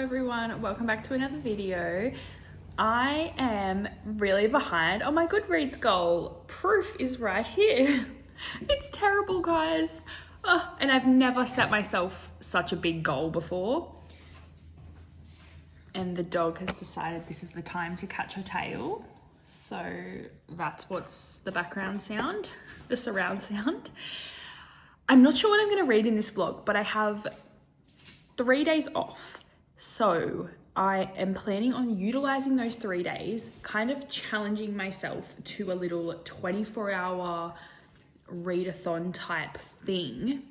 everyone, welcome back to another video. I am really behind on my Goodreads goal. Proof is right here. It's terrible, guys. And I've never set myself such a big goal before. And the dog has decided this is the time to catch her tail. So that's what's the background sound, the surround sound. I'm not sure what I'm gonna read in this vlog, but I have 3 days off. So I am planning on utilizing those 3 days, kind of challenging myself to a little 24-hour readathon type thing.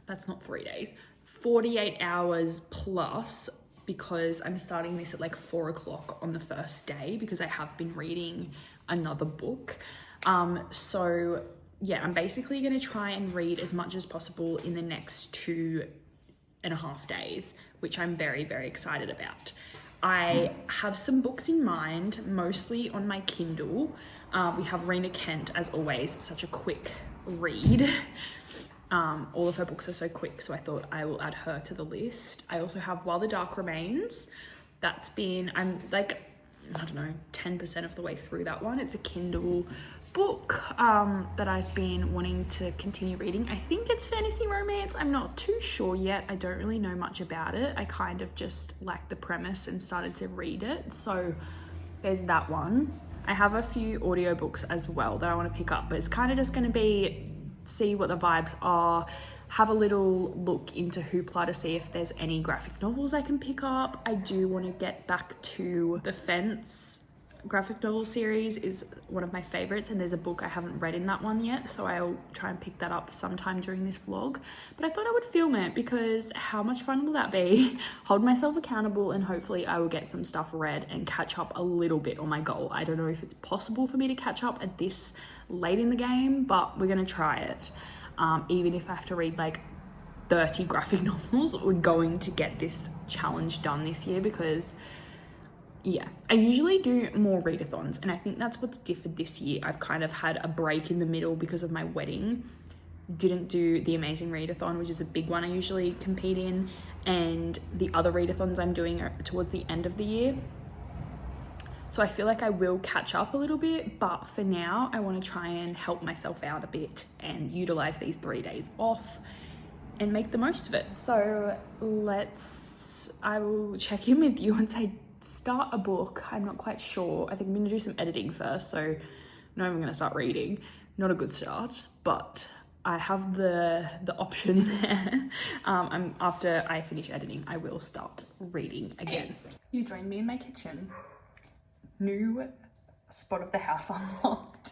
That's not 3 days, 48 hours plus, because I'm starting this at like 4 o'clock on the first day because I have been reading another book. So yeah, I'm basically gonna try and read as much as possible in the next 2.5 days, which I'm very, very excited about. I have some books in mind, mostly on my Kindle. We have F.R.I.E.N.D.S, as always, such a quick read. All of her books are so quick, so I thought I will add her to the list. I also have While the Dark Remains. I'm like, I don't know, 10% of the way through that one. It's a Kindle book that I've been wanting to continue reading. I think it's fantasy romance. I'm not too sure yet. I don't really know much about it. I kind of just liked the premise and started to read it. So there's that one. I have a few audiobooks as well that I want to pick up, but it's kind of just going to be see what the vibes are, have a little look into Hoopla to see if there's any graphic novels I can pick up. I do want to get back to the F.R.I.E.N.D.S graphic novel series, is one of my favorites, and there's a book I haven't read in that one yet, so I'll try and pick that up sometime during this vlog. But I thought I would film it because how much fun will that be? Hold myself accountable, and hopefully I will get some stuff read and catch up a little bit on my goal. I don't know if it's possible for me to catch up at this late in the game, but we're gonna try it. Even if I have to read like 30 graphic novels, we're going to get this challenge done this year, because yeah, I usually do more readathons, and I think that's what's differed this year. I've kind of had a break in the middle because of my wedding. Didn't do the Amazing Readathon, which is a big one I usually compete in, and the other readathons I'm doing are towards the end of the year. So I feel like I will catch up a little bit, but for now, I want to try and help myself out a bit and utilize these 3 days off and make the most of it. So I will check in with you once I start a book. I'm not quite sure. I think I'm gonna do some editing first, so no, I'm gonna start reading. Not a good start, but I have the option in there. After I finish editing, I will start reading again. You joined me in my kitchen. New spot of the house unlocked.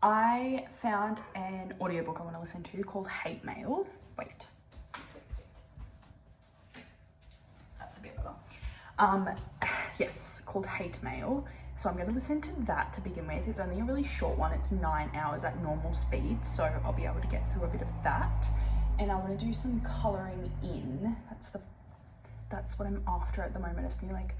I found an audiobook I want to listen to called Hate Mail. Wait. That's a bit better. Yes, called Hate Mail. So I'm going to listen to that to begin with. It's only a really short one. It's 9 hours at normal speed, so I'll be able to get through a bit of that. And I want to do some colouring in. That's what I'm after at the moment. I just need to like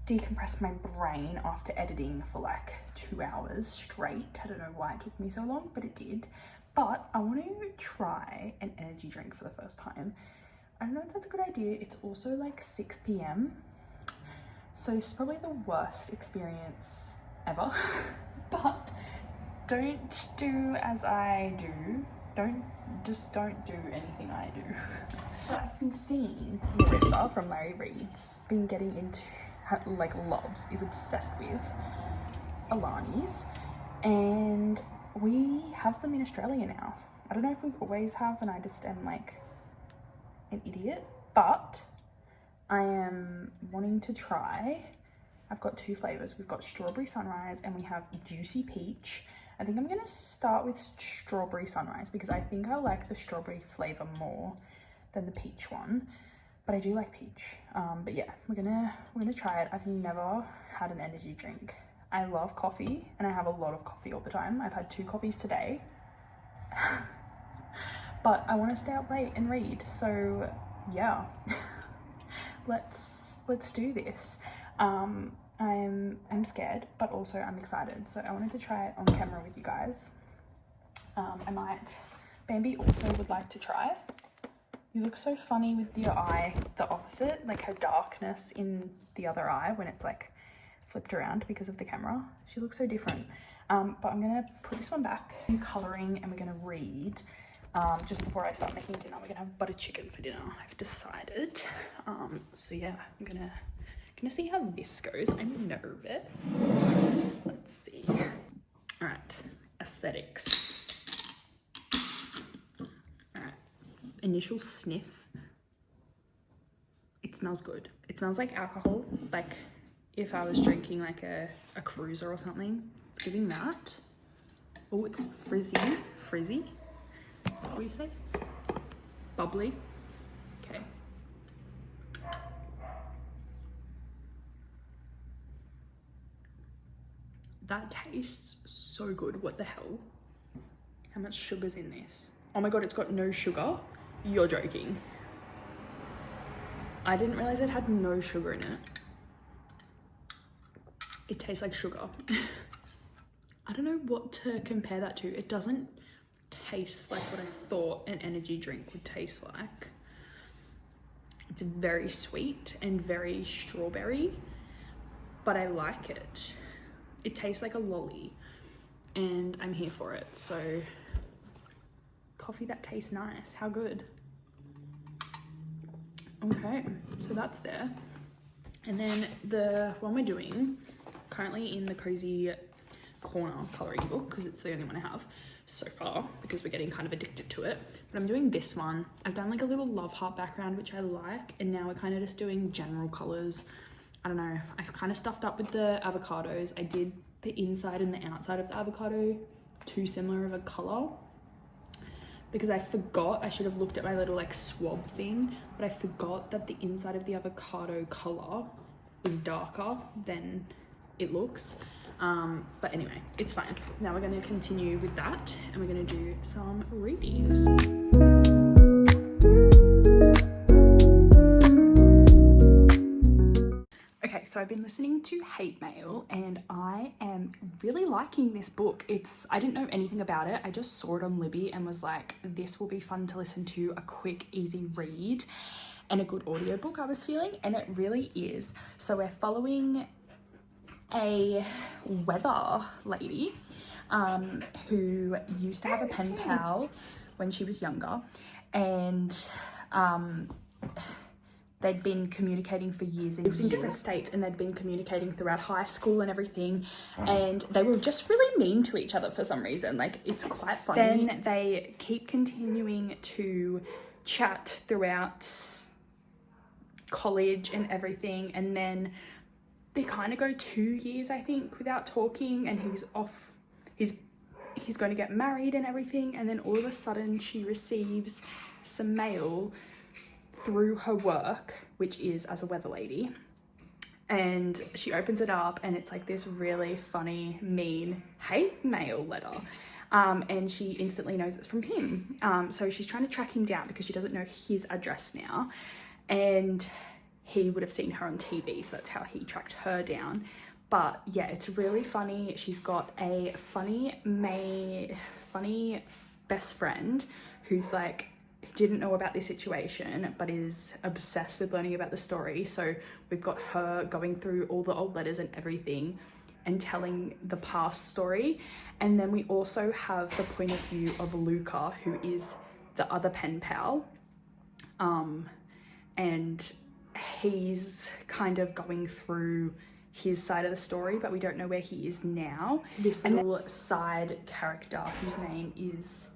decompress my brain after editing for like 2 hours straight. I don't know why it took me so long, but it did. But I want to try an energy drink for the first time. I don't know if that's a good idea. It's also like 6 p.m. So this is probably the worst experience ever. But don't do as I do. Don't do anything I do. I've been seeing Marissa from Larry Reed's been getting into, like, is obsessed with Alani's, and we have them in Australia now. I don't know if we've always have, and I just am like an idiot, but I am wanting to try. I've got 2 flavors. We've got Strawberry Sunrise and we have Juicy Peach. I think I'm gonna start with Strawberry Sunrise because I think I like the strawberry flavor more than the peach one, but I do like peach. But yeah, we're gonna try it. I've never had an energy drink. I love coffee and I have a lot of coffee all the time. I've had 2 coffees today. But I want to stay up late and read, so yeah. let's do this. I'm scared, but also I'm excited, so I wanted to try it on camera with you guys. Bambi also would like to try. You look so funny with your eye, the opposite, like her darkness in the other eye when it's like flipped around because of the camera. She looks so different. But I'm gonna put this one back. New colouring, and we're gonna read. Just before I start making dinner, we're gonna have butter chicken for dinner, I've decided. So yeah, I'm gonna see how this goes. I'm nervous. Let's see. All right, aesthetics. All right, initial sniff. It smells good. It smells like alcohol, like if I was drinking like a cruiser or something. It's giving that. Oh, it's frizzy. Is that what you say? Bubbly. Okay. That tastes so good. What the hell? How much sugar's in this? Oh my god, it's got no sugar. You're joking. I didn't realize it had no sugar in it. It tastes like sugar. I don't know what to compare that to. It doesn't taste like what I thought an energy drink would taste like. It's very sweet and very strawberry, but I like it. It tastes like a lolly and I'm here for it. So coffee that tastes nice. How good. Okay, so that's there. And then the one we're doing, currently in the cozy corner colouring book, because it's the only one I have so far, because we're getting kind of addicted to it. But I'm doing this one. I've done like a little love heart background, which I like, and now we're kind of just doing general colours. I don't know, I kind of stuffed up with the avocados. I did the inside and the outside of the avocado too similar of a colour, because I forgot, I should have looked at my little like swab thing, but I forgot that the inside of the avocado colour is darker than it looks. But anyway, it's fine. Now we're going to continue with that and we're going to do some readings. Okay, so I've been listening to Hate Mail and I am really liking this book. I didn't know anything about it. I just saw it on Libby and was like, this will be fun to listen to, a quick, easy read and a good audiobook I was feeling, and it really is. So we're following a weather lady who used to have a pen pal when she was younger, and they'd been communicating for years and lived in different states, and they'd been communicating throughout high school and everything, and they were just really mean to each other for some reason. Like, it's quite funny. Then they keep continuing to chat throughout college and everything, and then they kind of go 2 years, I think, without talking, and he's off, he's going to get married and everything, and then all of a sudden she receives some mail through her work, which is as a weather lady, and she opens it up and it's like this really funny, mean hate mail letter, and she instantly knows it's from him. So she's trying to track him down because she doesn't know his address now, and he would have seen her on TV, so that's how he tracked her down. But yeah, it's really funny. She's got a funny best friend who's like, didn't know about this situation but is obsessed with learning about the story. So we've got her going through all the old letters and everything and telling the past story. And then we also have the point of view of Luca, who is the other pen pal, and he's kind of going through his side of the story, but we don't know where he is now. This little side character whose name is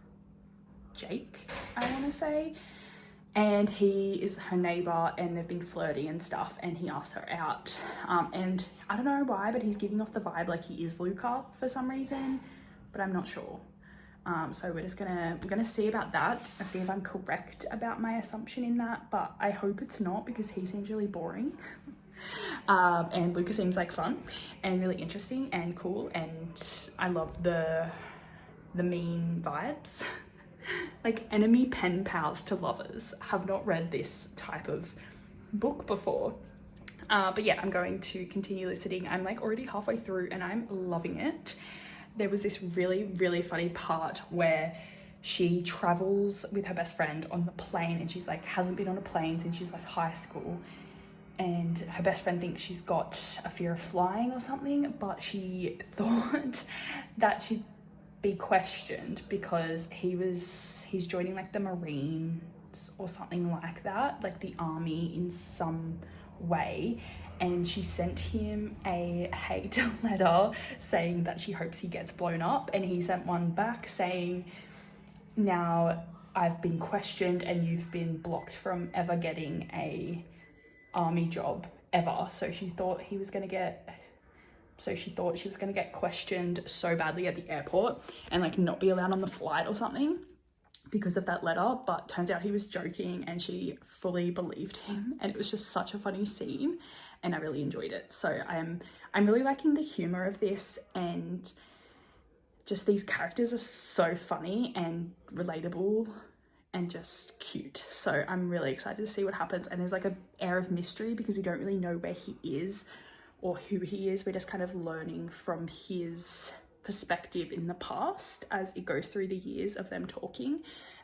Jake, I want to say, and he is her neighbor, and they've been flirty and stuff, and he asks her out, and I don't know why, but he's giving off the vibe like he is Luca for some reason, but I'm not sure. So we're gonna see about that and see if I'm correct about my assumption in that, but I hope it's not, because he seems really boring. And Luca seems like fun and really interesting and cool, and I love the mean vibes. Like, enemy pen pals to lovers. Have not read this type of book before. But yeah, I'm going to continue listening. I'm like already halfway through and I'm loving it. There was this really, really funny part where she travels with her best friend on the plane, and she's like hasn't been on a plane since she's left high school, and her best friend thinks she's got a fear of flying or something, but she thought that she'd be questioned because he's joining like the Marines or something like that, like the army in some way, and she sent him a hate letter saying that she hopes he gets blown up, and he sent one back saying, now I've been questioned and you've been blocked from ever getting a army job ever. So she thought she was going to get questioned so badly at the airport and like not be allowed on the flight or something because of that letter, but turns out he was joking and she fully believed him, and it was just such a funny scene and I really enjoyed it. So I'm really liking the humor of this, and just these characters are so funny and relatable and just cute. So I'm really excited to see what happens, and there's like an air of mystery because we don't really know where he is or who he is. We're just kind of learning from his perspective in the past as it goes through the years of them talking,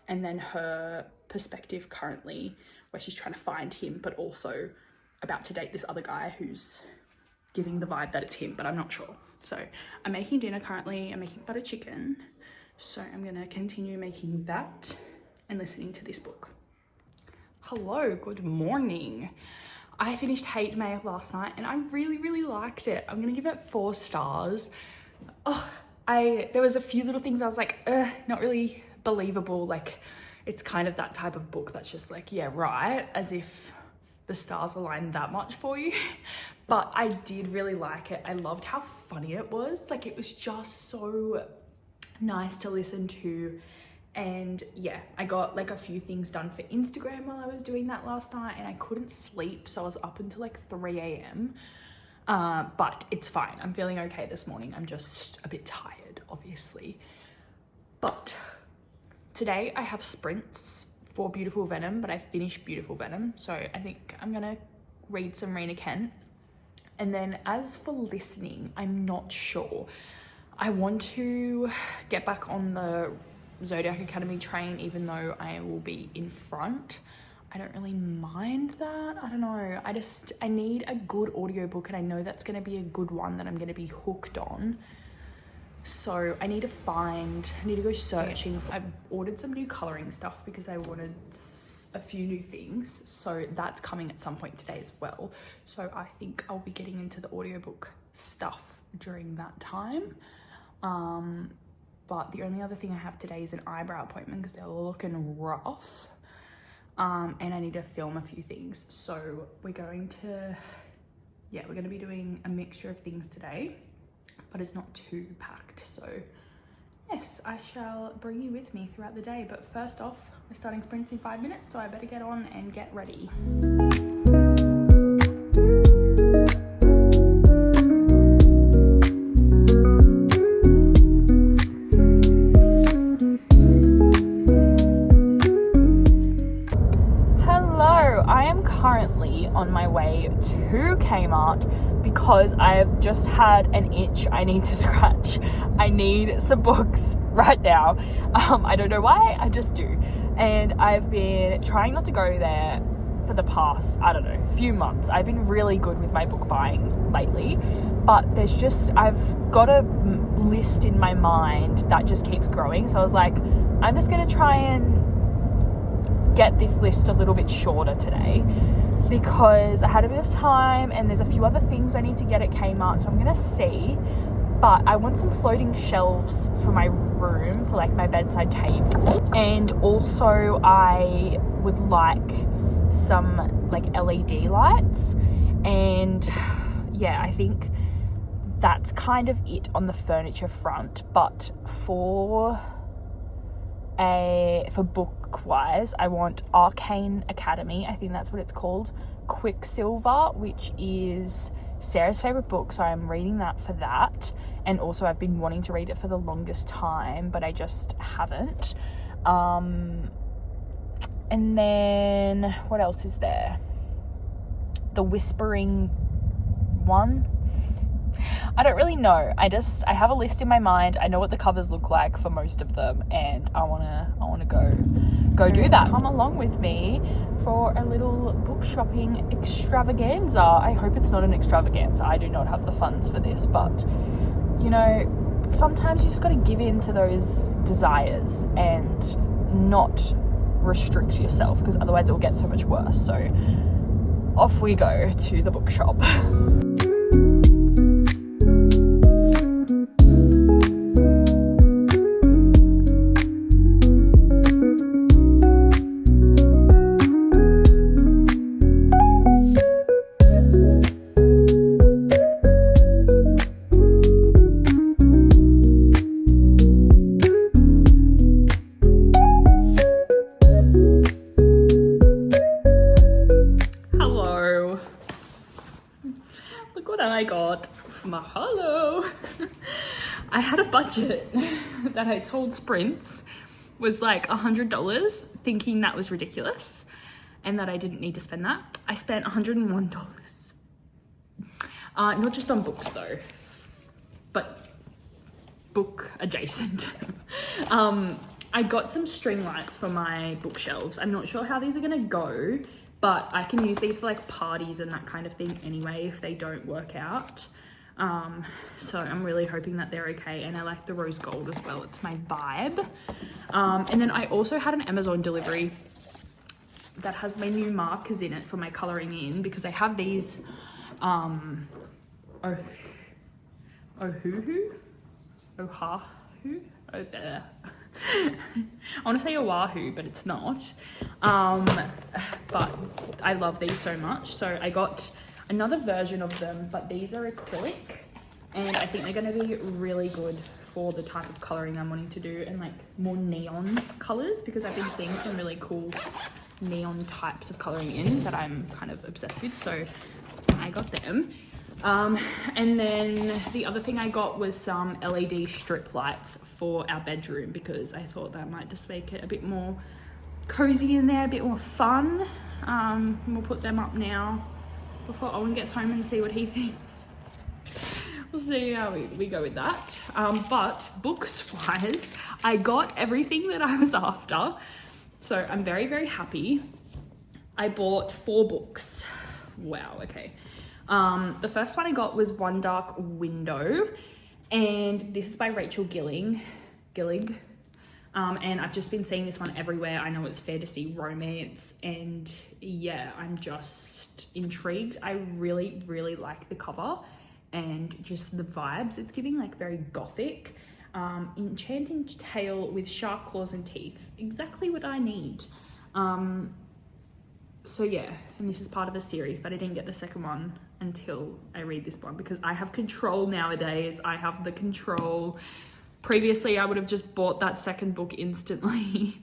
and then her perspective currently where she's trying to find him but also about to date this other guy who's giving the vibe that it's him, but I'm not sure. So I'm making dinner currently. I'm making butter chicken, so I'm gonna continue making that and listening to this book. Hello, good morning. I finished Hate Mail last night and I really liked it. I'm gonna give it 4 stars. There was a few little things I was like, not really believable. Like, it's kind of that type of book that's just like, yeah, right, as if the stars aligned that much for you. But I did really like it. I loved how funny it was. Like, it was just so nice to listen to. And yeah, I got like a few things done for Instagram while I was doing that last night, and I couldn't sleep, so I was up until like 3 a.m. But it's fine. I'm feeling okay this morning. I'm just a bit tired, obviously. But today I have sprints for Beautiful Venom, but I finished Beautiful Venom, so I think I'm gonna read some Rena Kent. And then as for listening, I'm not sure. I want to get back on the Zodiac Academy train, even though I will be in front. I don't really mind that. I don't know. I need a good audiobook, and I know that's going to be a good one that I'm going to be hooked on. So I need to go searching. I've ordered some new colouring stuff because I wanted a few new things. So that's coming at some point today as well. So I think I'll be getting into the audiobook stuff during that time. But the only other thing I have today is an eyebrow appointment because they're looking rough. And I need to film a few things. So we're going to be doing a mixture of things today, but it's not too packed. So yes, I shall bring you with me throughout the day. But first off, we're starting sprints in 5 minutes, so I better get on and get ready. Currently on my way to Kmart because I've just had an itch I need to scratch. I need some books right now. I don't know why, I just do. And I've been trying not to go there for the past, few months. I've been really good with my book buying lately, but I've got a list in my mind that just keeps growing. So I was like, I'm just going to try and get this list a little bit shorter today because I had a bit of time and there's a few other things I need to get at Kmart, so I'm gonna see. But I want some floating shelves for my room for like my bedside table, and also I would like some like LED lights, and yeah, I think that's kind of it on the furniture front. But for book wise, I want Arcane Academy, I think that's what it's called, Quicksilver, which is Sarah's favorite book, so I'm reading that for that. And also I've been wanting to read it for the longest time, but I just haven't. And then what else is there? The Whispering one. I don't really know. I have a list in my mind. I know what the covers look like for most of them, and I wanna go do that. Come along with me for a little book shopping extravaganza. I hope it's not an extravaganza. I do not have the funds for this, but you know, sometimes you just got to give in to those desires and not restrict yourself, because otherwise it will get so much worse. So off we go to the bookshop. Mahalo. I had a budget that I told Sprints was like $100, thinking that was ridiculous and that I didn't need to spend that. I spent $101. Not just on books though, but book adjacent. I got some string lights for my bookshelves. I'm not sure how these are gonna go, but I can use these for like parties and that kind of thing anyway if they don't work out. So I'm really hoping that they're okay, and I like the rose gold as well. It's my vibe. And then I also had an Amazon delivery that has my new markers in it for my colouring in, because I have these I want to say Oahu, but it's not. But I love these so much. So I got another version of them, but these are acrylic, and I think they're going to be really good for the type of colouring I'm wanting to do, and like more neon colours, because I've been seeing some really cool neon types of colouring in that I'm kind of obsessed with. So I got them. And then the other thing I got was some LED strip lights for our bedroom, because I thought that might just make it a bit more cozy in there, a bit more fun. We'll put them up now before Owen gets home and see what he thinks. We'll see how we go with that. But books wise, I got everything that I was after. So I'm very, very happy. I bought 4 books. Wow, okay. The first one I got was One Dark Window, and this is by Rachel Gillig. And I've just been seeing this one everywhere. I know it's fantasy romance, and yeah, I'm just intrigued. I really, really like the cover and just the vibes it's giving, like very gothic. Enchanting tale with sharp claws and teeth. Exactly what I need. So yeah, and this is part of a series, but I didn't get the second one until I read this one, because I have control nowadays. I have the control. Previously, I would have just bought that second book instantly.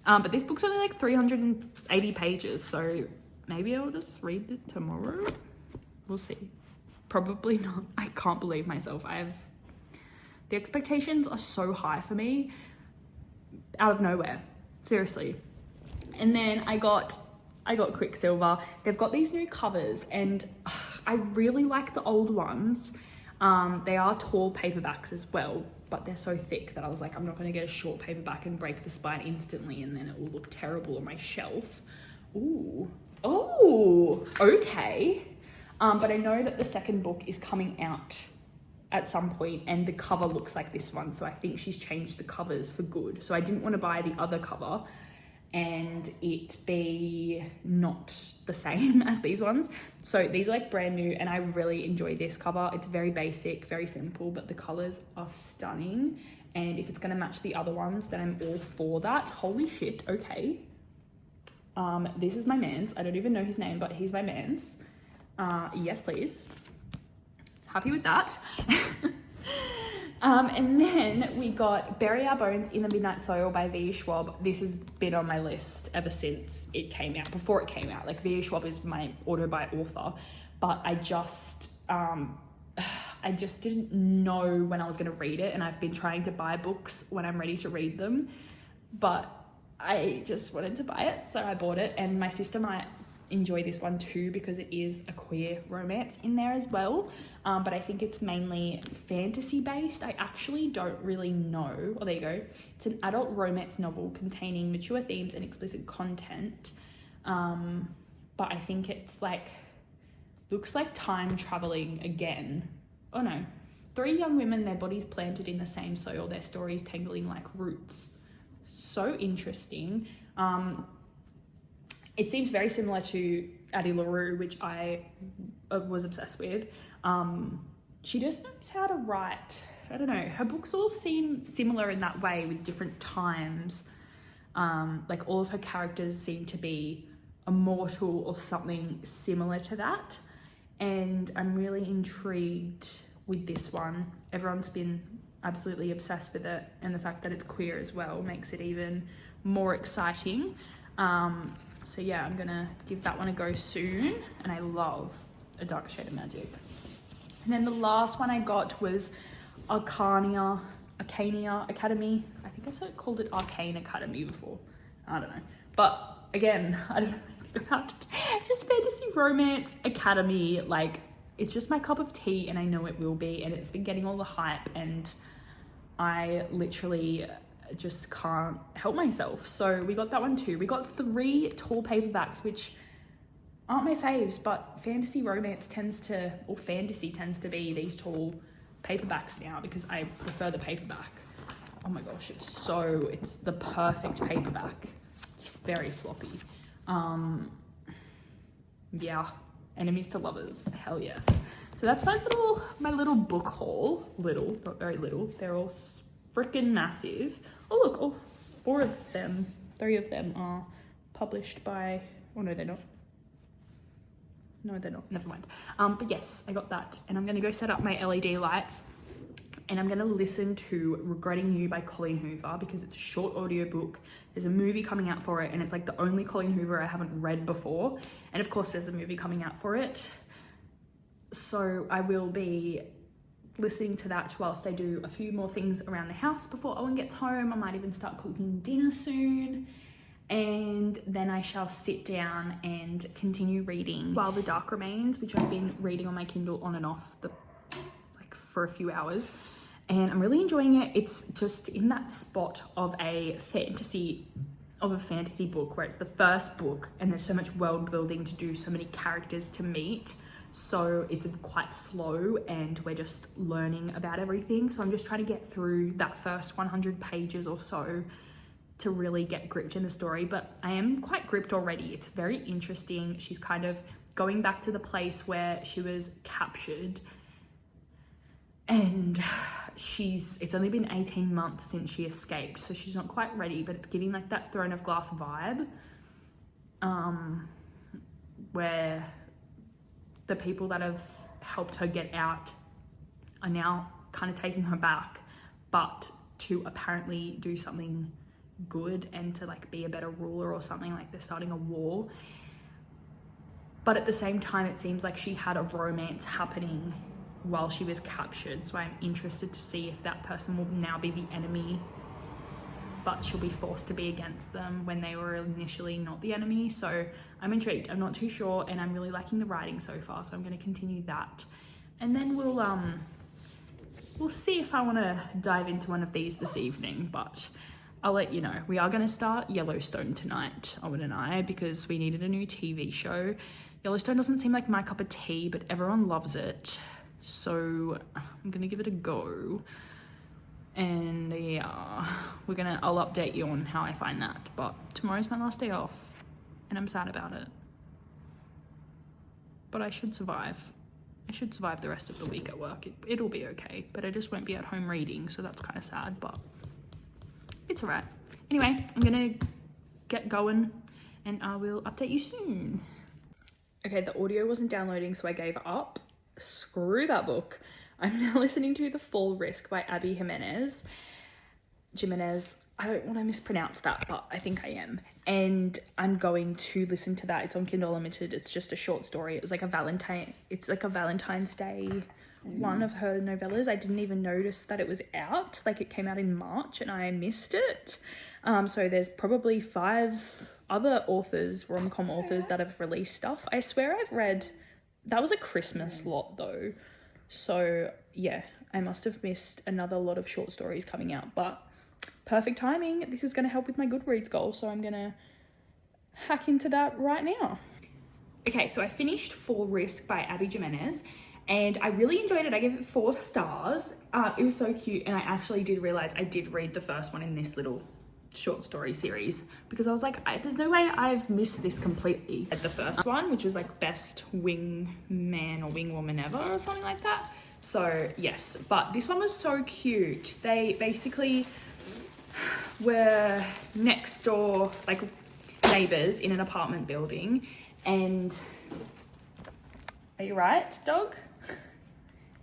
But this book's only like 380 pages, so maybe I'll just read it tomorrow. We'll see. Probably not. I can't believe myself. The expectations are so high for me out of nowhere. Seriously. And then I got Quicksilver. They've got these new covers, and I really like the old ones. They are tall paperbacks as well, but they're so thick that I was like, I'm not going to get a short paperback and break the spine instantly, and then it will look terrible on my shelf. Ooh. Oh, okay. But I know that the second book is coming out at some point, and the cover looks like this one, so I think she's changed the covers for good. So I didn't want to buy the other cover and it be not the same as these ones. So these are like brand new, and I really enjoy this cover. It's very basic, very simple, but the colors are stunning. And if it's going to match the other ones, then I'm all for that. Holy shit, okay. This is my man's. I don't even know his name, but he's my man's. Yes, please. Happy with that. And then we got Bury Our Bones in the Midnight Soil by V. Schwab. This has been on my list ever since it came out, before it came out. Like, V. Schwab is my auto-buy author, but I just didn't know when I was going to read it, and I've been trying to buy books when I'm ready to read them, but I just wanted to buy it, so I bought it, and my sister might enjoy this one too because it is a queer romance in there as well. But I think it's mainly fantasy based. I actually don't really know. Oh, there you go. It's an adult romance novel containing mature themes and explicit content. But I think it's like, looks like time traveling again. Oh no. 3 young women, their bodies planted in the same soil, their stories tangling like roots. So interesting. It seems very similar to Addie LaRue, which I was obsessed with. She just knows how to write. I don't know. Her books all seem similar in that way with different times. Like all of her characters seem to be immortal or something similar to that. And I'm really intrigued with this one. Everyone's been absolutely obsessed with it, and the fact that it's queer as well makes it even more exciting. So yeah, I'm gonna give that one a go soon, and I love A Dark Shade of Magic. And then the last one I got was Arcania Academy. I think I called it Arcane Academy before. I don't know. But again, I don't know anything about it. Just fantasy romance academy. Like, it's just my cup of tea, and I know it will be, and it's been getting all the hype, and I literally just can't help myself. So we got that one too. We got 3 tall paperbacks, which aren't my faves, but fantasy tends to be these tall paperbacks now because I prefer the paperback. Oh my gosh, it's the perfect paperback. It's very floppy. Yeah, enemies to lovers, hell yes. So that's my little book haul. Little, not very little. They're all freaking massive. Oh look, all 4 of them, 3 of them are published by, oh no, they're not. No, they're not, never mind. But yes, I got that, and I'm gonna go set up my LED lights, and I'm gonna listen to Regretting You by Colleen Hoover because it's a short audiobook. There's a movie coming out for it, and it's like the only Colleen Hoover I haven't read before. And of course there's a movie coming out for it. So I will be listening to that whilst I do a few more things around the house before Owen gets home. I might even start cooking dinner soon. And then I shall sit down and continue reading While the Dark Remains, which I've been reading on my Kindle on and off for a few hours. And I'm really enjoying it. It's just in that spot of a fantasy book where it's the first book and there's so much world building to do, so many characters to meet. So it's quite slow and we're just learning about everything. So I'm just trying to get through that first 100 pages or so to really get gripped in the story. But I am quite gripped already. It's very interesting. She's kind of going back to the place where she was captured, and it's only been 18 months since she escaped, so she's not quite ready, but it's giving like that Throne of Glass vibe, where the people that have helped her get out are now kind of taking her back, but to apparently do something good and to like be a better ruler or something. Like they're starting a war. But at the same time, it seems like she had a romance happening while she was captured. So I'm interested to see if that person will now be the enemy, but she'll be forced to be against them when they were initially not the enemy. So I'm intrigued. I'm not too sure, and I'm really liking the writing so far. So I'm going to continue that, and then we'll see if I want to dive into one of these this evening. But I'll let you know. We are going to start Yellowstone tonight, Owen and I, because we needed a new TV show. Yellowstone doesn't seem like my cup of tea, but everyone loves it. So I'm going to give it a go. And yeah, I'll update you on how I find that. But tomorrow's my last day off and I'm sad about it. But I should survive. I should survive the rest of the week at work. It'll be okay, but I just won't be at home reading, so that's kind of sad, but it's all right. Anyway, I'm gonna get going and I will update you soon. Okay, the audio wasn't downloading, so I gave up. Screw that book. I'm now listening to The Fall Risk by Abby Jimenez. I don't want to mispronounce that, but I think I am. And I'm going to listen to that. It's on Kindle Unlimited. It's just a short story. It's like a Valentine's Day one of her novellas. I didn't even notice that it was out. Like, it came out in March and I missed it. So there's probably 5 other authors, rom-com authors that have released stuff. I swear I've read, that was a Christmas lot though. So yeah, I must have missed another lot of short stories coming out, but perfect timing. This is going to help with my Goodreads goal, so I'm going to hack into that right now. Okay, so I finished For Risk by Abby Jimenez, and I really enjoyed it. I gave it 4 stars. It was so cute, and I actually did realize I did read the first one in this little short story series, because I was like, there's no way I've missed this completely. The first one, which was like best wing man or wing woman ever or something like that. So yes, but this one was so cute. They basically were next door, like neighbors in an apartment building, and are you right, dog?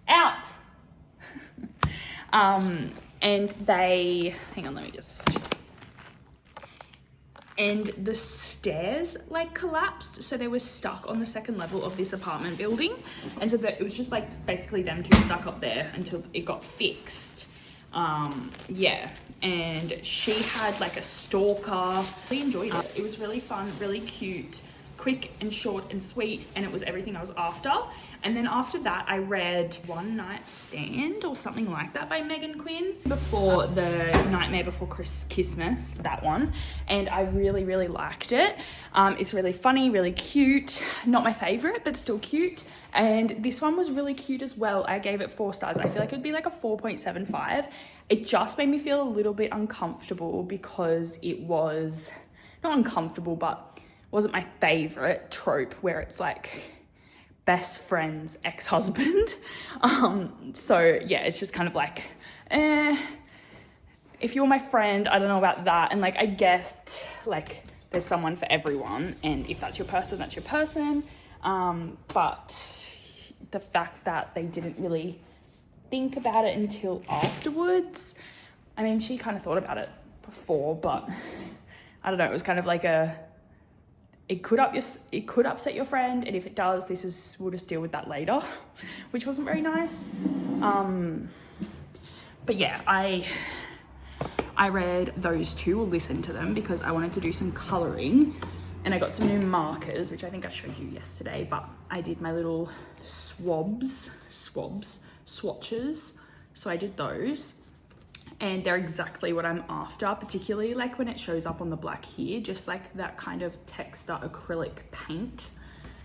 Out. And they, hang on, let me just, and the stairs like collapsed, so they were stuck on the second level of this apartment building, and so it was just like basically them two stuck up there until it got fixed. Yeah, and she had like a stalker. I really enjoyed it. It was really fun, really cute, quick and short and sweet, and it was everything I was after. And then after that, I read One Night Stand or something like that by Megan Quinn before the Nightmare Before Christmas, that one. And I really, really liked it. It's really funny, really cute. Not my favorite, but still cute. And this one was really cute as well. I gave it 4 stars. I feel like it'd be like a 4.75. It just made me feel a little bit uncomfortable because it was not uncomfortable, but wasn't my favorite trope where it's like best friend's ex-husband. So yeah, it's just kind of like, if you're my friend, I don't know about that. And like, I guess like there's someone for everyone, and if that's your person, that's your person. But the fact that they didn't really think about it until afterwards, I mean, she kind of thought about it before, but I don't know, it was kind of like it could upset your friend, and if it does, we'll just deal with that later, which wasn't very nice. But yeah, I read those 2, or listened to them, because I wanted to do some colouring, and I got some new markers, which I think I showed you yesterday, but I did my little swatches. So I did those, and they're exactly what I'm after, particularly like when it shows up on the black here, just like that kind of texture acrylic paint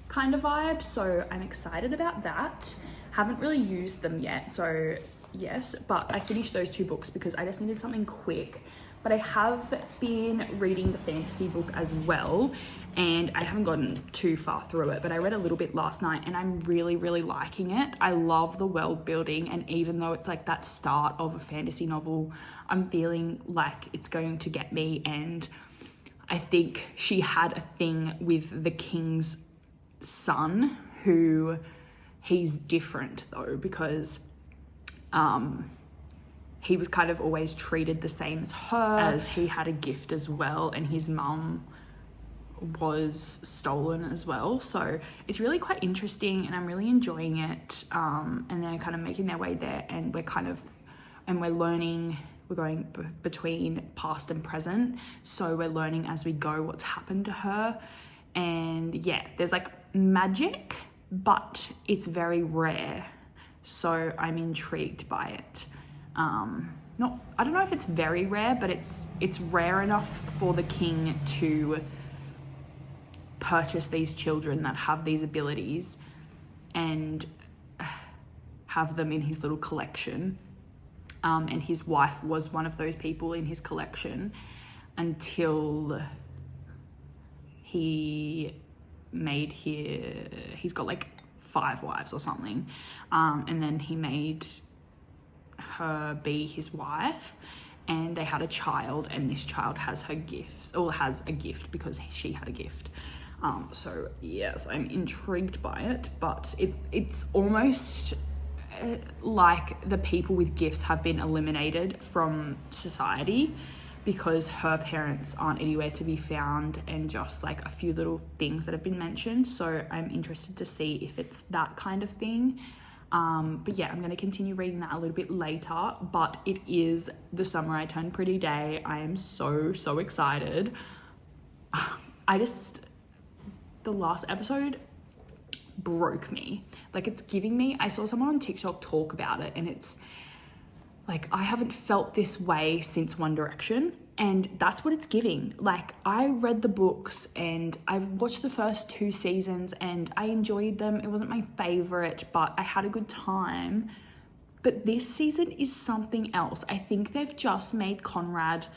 kind of vibe. So I'm excited about that. Haven't really used them yet, so yes, but I finished those 2 books because I just needed something quick. But I have been reading the fantasy book as well, and I haven't gotten too far through it, but I read a little bit last night, and I'm really, really liking it. I love the world building, and even though it's like that start of a fantasy novel, I'm feeling like it's going to get me. And I think she had a thing with the king's son, who he's different though, because he was kind of always treated the same as her, as he had a gift as well, and his mum was stolen as well. So it's really quite interesting, and I'm really enjoying it. And they're kind of making their way there, and we're learning, we're going between past and present. So we're learning as we go what's happened to her. And yeah, there's like magic, but it's very rare. So I'm intrigued by it. I don't know if it's very rare, but it's rare enough for the king to purchase these children that have these abilities and have them in his little collection. And his wife was one of those people in his collection until he's got like 5 wives or something. And then he made her be his wife, and they had a child, and this child has her gift, or has a gift because she had a gift. So yes, I'm intrigued by it, but it's almost like the people with gifts have been eliminated from society because her parents aren't anywhere to be found, and just like a few little things that have been mentioned. So I'm interested to see if it's that kind of thing. But yeah, I'm going to continue reading that a little bit later, but it is the summer I turned pretty day. I am so excited. the last episode broke me. Like, it's giving me, I saw someone on TikTok talk about it, and it's like, I haven't felt this way since One Direction, and that's what it's giving. Like, I read the books and I've watched the first 2 seasons and I enjoyed them. It wasn't my favorite, but I had a good time. But this season is something else. I think they've just made Conrad,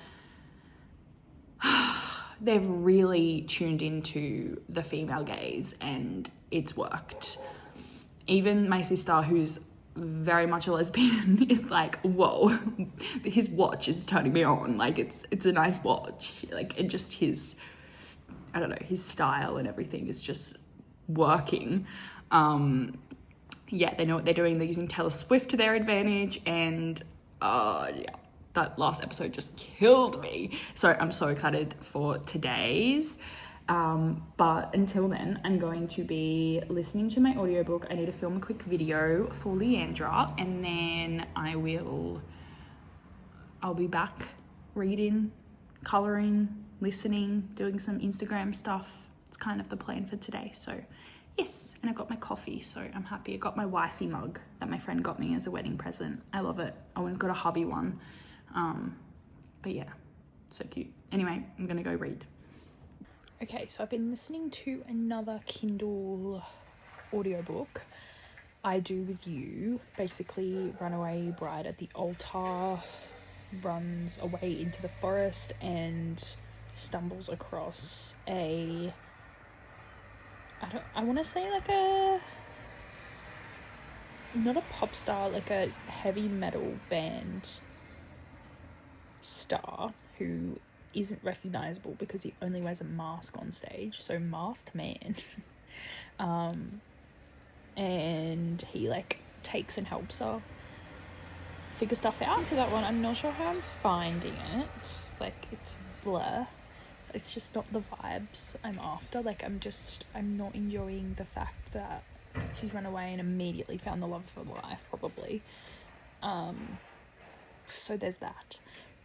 they've really tuned into the female gaze, and it's worked. Even my sister, who's very much a lesbian, is like, whoa, his watch is turning me on. Like, it's a nice watch. Like, and just his, I don't know, his style and everything is just working. Yeah, they know what they're doing. They're using Taylor Swift to their advantage, and yeah, that last episode just killed me. So I'm so excited for today's. But until then, I'm going to be listening to my audiobook. I need to film a quick video for Leandra, and then I'll be back reading, colouring, listening, doing some Instagram stuff. It's kind of the plan for today. So yes, and I got my coffee, so I'm happy. I got my wifey mug that my friend got me as a wedding present. I love it. Owen's got a hubby one. But yeah, so cute. Anyway, I'm gonna go read. Okay, so I've been listening to another Kindle audiobook, I Do With You. Basically, runaway bride at the altar runs away into the forest and stumbles across I want to say like not a pop star, like a heavy metal band star who isn't recognizable because he only wears a mask on stage, so Masked Man. And he like takes and helps her figure stuff out. To that one, I'm not sure how I'm finding it. Like, it's blur. It's just not the vibes I'm after. Like, I'm not enjoying the fact that she's run away and immediately found the love of her life, probably. So there's that.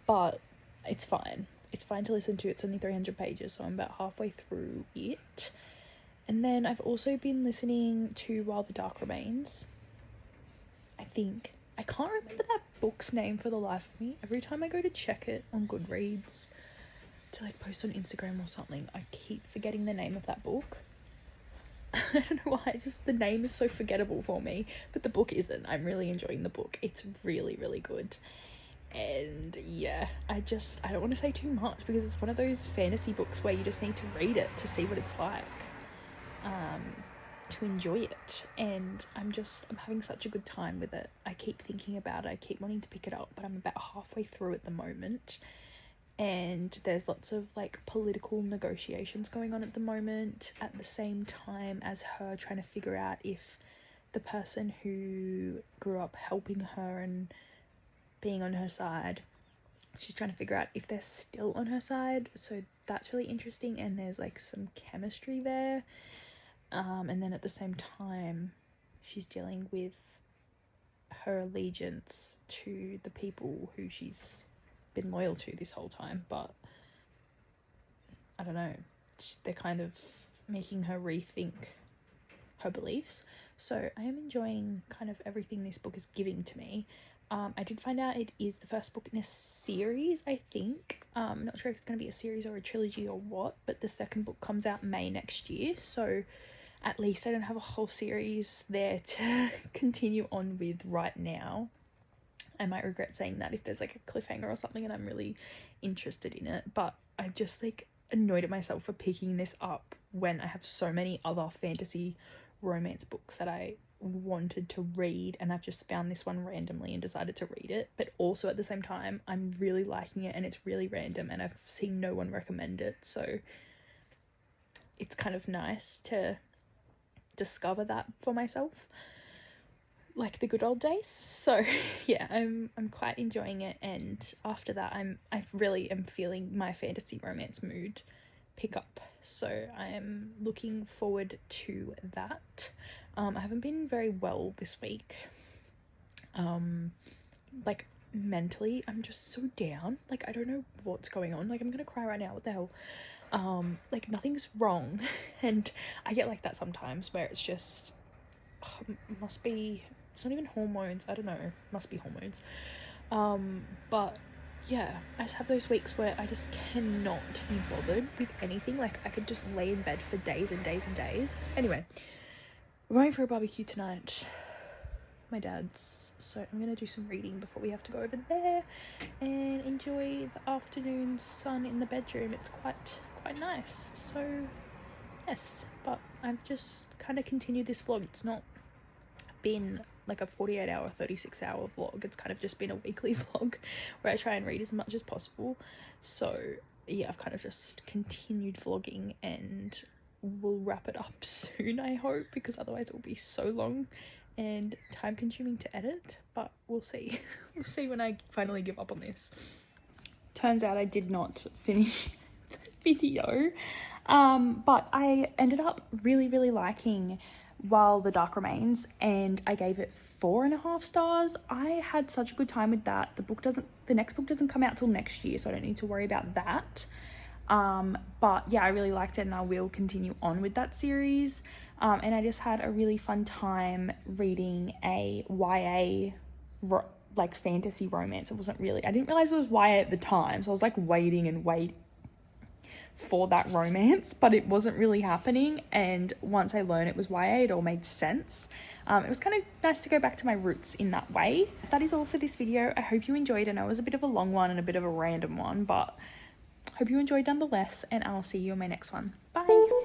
But it's fine. It's fine to listen to. It's only 300 pages, so I'm about halfway through it. And then I've also been listening to While the Dark Remains. I think. I can't remember that book's name for the life of me. Every time I go to check it on Goodreads to like post on Instagram or something, I keep forgetting the name of that book. I don't know why, just the name is so forgettable for me, but the book isn't. I'm really enjoying the book. It's really, really good. And yeah, I don't want to say too much because it's one of those fantasy books where you just need to read it to see what it's like, to enjoy it. And I'm having such a good time with it. I keep thinking about it, I keep wanting to pick it up, but I'm about halfway through at the moment. And there's lots of like political negotiations going on at the moment, at the same time as her trying to figure out if the person who grew up helping her and being on her side, she's trying to figure out if they're still on her side. So that's really interesting, and there's like some chemistry there. And then at the same time, she's dealing with her allegiance to the people who she's been loyal to this whole time, but I don't know, they're kind of making her rethink her beliefs. So I am enjoying kind of everything this book is giving to me. I did find out it is the first book in a series, I think. I'm not sure if it's going to be a series or a trilogy or what, but the second book comes out May next year, so at least I don't have a whole series there to continue on with right now. I might regret saying that if there's like a cliffhanger or something and I'm really interested in it, but I just like annoyed at myself for picking this up when I have so many other fantasy romance books that I wanted to read, and I've just found this one randomly and decided to read it. But also at the same time, I'm really liking it and it's really random and I've seen no one recommend it, so it's kind of nice to discover that for myself, like the good old days. So yeah, I'm quite enjoying it, and after that I really am feeling my fantasy romance mood pick up, so I am looking forward to that. I haven't been very well this week. Like mentally I'm just so down, like I don't know what's going on, like I'm gonna cry right now, what the hell. like nothing's wrong. And I get like that sometimes where it's just must be, it's not even hormones, I don't know, must be hormones. But yeah, I just have those weeks where I just cannot be bothered with anything. Like I could just lay in bed for days and days and days. Anyway, we're going for a barbecue tonight, my dad's, so I'm gonna do some reading before we have to go over there and enjoy the afternoon sun in the bedroom. It's quite nice. So yes, but I've just kind of continued this vlog. It's not been like a 48-hour 36-hour vlog. It's kind of just been a weekly vlog where I try and read as much as possible. So yeah, I've kind of just continued vlogging, and we'll wrap it up soon, I hope, because otherwise it will be so long and time consuming to edit. But we'll see. We'll see when I finally give up on this. Turns out I did not finish the video, but I ended up really liking While the Dark Remains, and I gave it 4.5 stars. I had such a good time with that. The next book doesn't come out till next year, so I don't need to worry about that. But yeah, I really liked it, and I will continue on with that series. And I just had a really fun time reading a YA like fantasy romance. It wasn't really, I didn't realize it was YA at the time, so I was like waiting for that romance, but it wasn't really happening. And once I learned it was YA, it all made sense. It was kind of nice to go back to my roots in that way. That is all for this video. I hope you enjoyed. I know it was a bit of a long one and a bit of a random one, but hope you enjoyed nonetheless, and I'll see you in my next one. Bye.